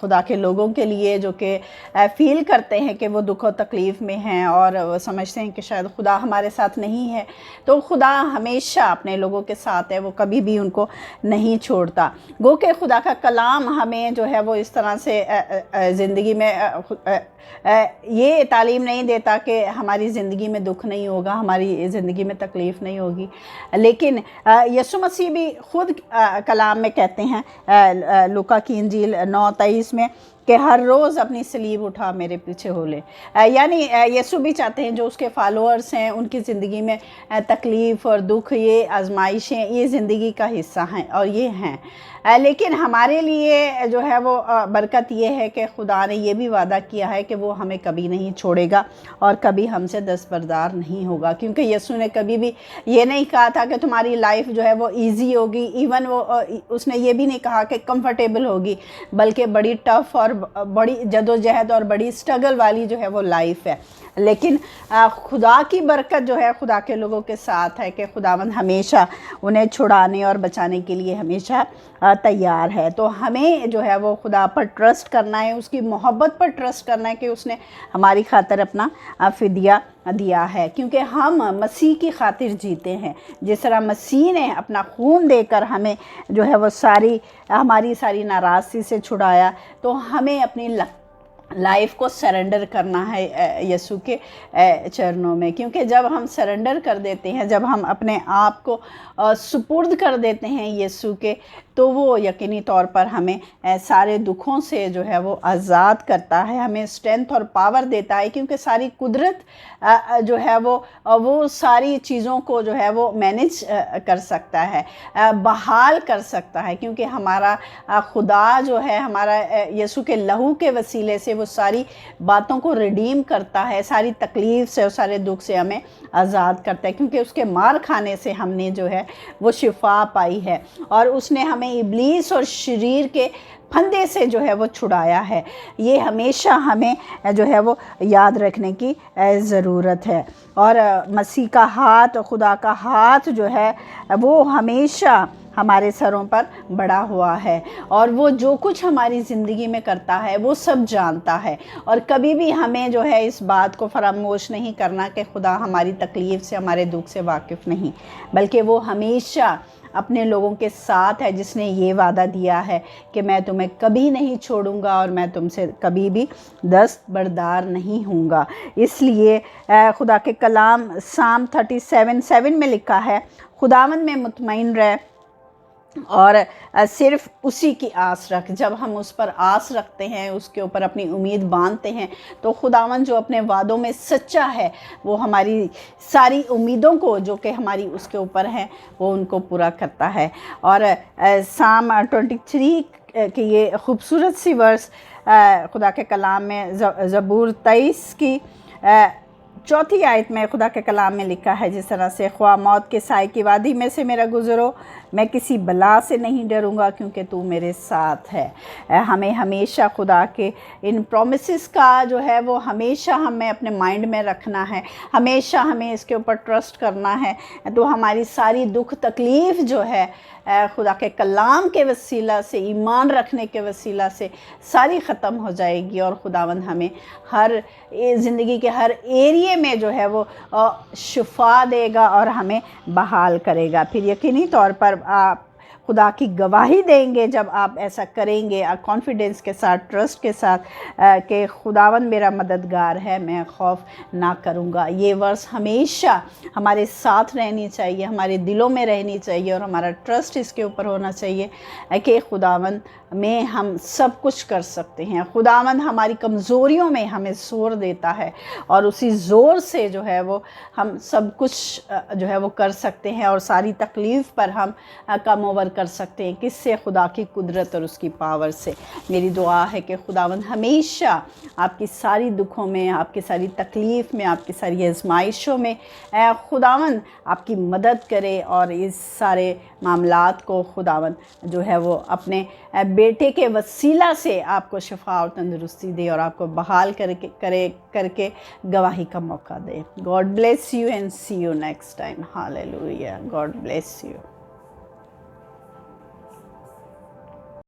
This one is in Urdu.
خدا کے لوگوں کے لیے جو کہ فیل کرتے ہیں کہ وہ دکھ و تکلیف میں ہیں اور وہ سمجھتے ہیں کہ شاید خدا ہمارے ساتھ نہیں ہے، تو خدا ہمیشہ اپنے لوگوں کے ساتھ ہے، وہ کبھی بھی ان کو نہیں چھوڑتا۔ گو کہ خدا کا کلام ہمیں جو ہے وہ اس طرح سے زندگی میں یہ تعلیم نہیں دیتا کہ ہماری زندگی میں دکھ نہیں ہوگا، ہماری زندگی میں تکلیف نہیں ہوگی، لیکن یسوع مسیح بھی خود کلام میں کہتے ہیں لوکا کی انجیل 9:23 میں کہ ہر روز اپنی صلیب اٹھا میرے پیچھے ہو لے۔ یعنی یسوع بھی چاہتے ہیں جو اس کے فالوورز ہیں ان کی زندگی میں تکلیف اور دکھ، یہ آزمائشیں، یہ زندگی کا حصہ ہیں اور یہ ہیں، لیکن ہمارے لیے جو ہے وہ برکت یہ ہے کہ خدا نے یہ بھی وعدہ کیا ہے کہ وہ ہمیں کبھی نہیں چھوڑے گا اور کبھی ہم سے دستبردار نہیں ہوگا، کیونکہ یسوع نے کبھی بھی یہ نہیں کہا تھا کہ تمہاری لائف جو ہے وہ ایزی ہوگی، ایون اس نے یہ بھی نہیں کہا کہ کمفرٹیبل ہوگی، بلکہ بڑی ٹف اور بڑی جدوجہد اور بڑی سٹرگل والی جو ہے وہ لائف ہے۔ لیکن خدا کی برکت جو ہے خدا کے لوگوں کے ساتھ ہے کہ خداوند ہمیشہ انہیں چھڑانے اور بچانے کے لیے ہمیشہ تیار ہے۔ تو ہمیں جو ہے وہ خدا پر ٹرسٹ کرنا ہے، اس کی محبت پر ٹرسٹ کرنا ہے کہ اس نے ہماری خاطر اپنا فدیہ دیا ہے، کیونکہ ہم مسیح کی خاطر جیتے ہیں۔ جس طرح مسیح نے اپنا خون دے کر ہمیں جو ہے وہ ہماری ساری ناراضگی سے چھڑایا، تو ہمیں اپنی لائف کو سرنڈر کرنا ہے یسوع کے چرنوں میں، کیونکہ جب ہم سرنڈر کر دیتے ہیں، جب ہم اپنے آپ کو سپرد کر دیتے ہیں یسوع کے، تو وہ یقینی طور پر ہمیں سارے دکھوں سے جو ہے وہ آزاد کرتا ہے، ہمیں اسٹرینتھ اور پاور دیتا ہے، کیونکہ ساری قدرت جو ہے وہ ساری چیزوں کو جو ہے وہ مینیج کر سکتا ہے، بحال کر سکتا ہے، کیونکہ ہمارا خدا جو ہے ہمارا یسوع کے لہو کے وسیلے سے وہ ساری باتوں کو ریڈیم کرتا ہے، ساری تکلیف سے اور سارے دکھ سے ہمیں آزاد کرتا ہے، کیونکہ اس کے مار کھانے سے ہم نے جو ہے وہ شفا پائی ہے، اور اس نے ہمیں ابلیس اور شریر کے پھندے سے جو ہے وہ چھڑایا ہے۔ یہ ہمیشہ ہمیں جو ہے وہ یاد رکھنے کی ضرورت ہے، اور مسیح کا ہاتھ، خدا کا ہاتھ جو ہے وہ ہمیشہ ہمارے سروں پر بڑھا ہوا ہے، اور وہ جو کچھ ہماری زندگی میں کرتا ہے وہ سب جانتا ہے، اور کبھی بھی ہمیں جو ہے اس بات کو فراموش نہیں کرنا کہ خدا ہماری تکلیف سے، ہمارے دکھ سے واقف نہیں، بلکہ وہ ہمیشہ اپنے لوگوں کے ساتھ ہے، جس نے یہ وعدہ دیا ہے کہ میں تمہیں کبھی نہیں چھوڑوں گا اور میں تم سے کبھی بھی دستبردار نہیں ہوں گا۔ اس لیے خدا کے کلام سام 37:7 میں لکھا ہے، خداوند میں مطمئن رہ اور صرف اسی کی آس رکھ۔ جب ہم اس پر آس رکھتے ہیں، اس کے اوپر اپنی امید باندھتے ہیں، تو خداوند جو اپنے وعدوں میں سچا ہے، وہ ہماری ساری امیدوں کو جو کہ ہماری اس کے اوپر ہیں وہ ان کو پورا کرتا ہے۔ اور سام 23 کی یہ خوبصورت سی ورس خدا کے کلام میں زبور 23 کی 4 آیت میں خدا کے کلام میں لکھا ہے جس طرح سے، خواہ موت کے سائے کی وادی میں سے میرا گزرو، میں کسی بلا سے نہیں ڈروں گا کیونکہ تو میرے ساتھ ہے۔ ہمیں ہمیشہ خدا کے ان پرومسز کا جو ہے وہ ہمیشہ ہمیں اپنے مائنڈ میں رکھنا ہے، ہمیشہ ہمیں اس کے اوپر ٹرسٹ کرنا ہے، تو ہماری ساری دکھ تکلیف جو ہے خدا کے کلام کے وسیلہ سے، ایمان رکھنے کے وسیلہ سے ساری ختم ہو جائے گی، اور خداوند ہمیں ہر زندگی کے ہر ایریے میں جو ہے وہ شفا دے گا اور ہمیں بحال کرے گا۔ پھر یقینی طور پر آپ خدا کی گواہی دیں گے جب آپ ایسا کریں گے، کانفیڈنس کے ساتھ، ٹرسٹ کے ساتھ کہ خداوند میرا مددگار ہے، میں خوف نہ کروں گا۔ یہ ورس ہمیشہ ہمارے ساتھ رہنی چاہیے، ہمارے دلوں میں رہنی چاہیے، اور ہمارا ٹرسٹ اس کے اوپر ہونا چاہیے کہ خداوند میں ہم سب کچھ کر سکتے ہیں۔ خداوند ہماری کمزوریوں میں ہمیں زور دیتا ہے، اور اسی زور سے جو ہے وہ ہم سب کچھ جو ہے وہ کر سکتے ہیں، اور ساری تکلیف پر ہم کم اوور کر سکتے ہیں۔ کس سے؟ خدا کی قدرت اور اس کی پاور سے۔ میری دعا ہے کہ خداوند ہمیشہ آپ کی ساری دکھوں میں، آپ کی ساری تکلیف میں، آپ کی ساری آزمائشوں میں خداوند آپ کی مدد کرے، اور اس سارے معاملات کو خداوند جو ہے وہ اپنے بیٹے کے وسیلہ سے آپ کو شفا اور تندرستی دے، اور آپ کو بحال کر کے گواہی کا موقع دے۔ God bless you and see you next time. Hallelujah. God bless you.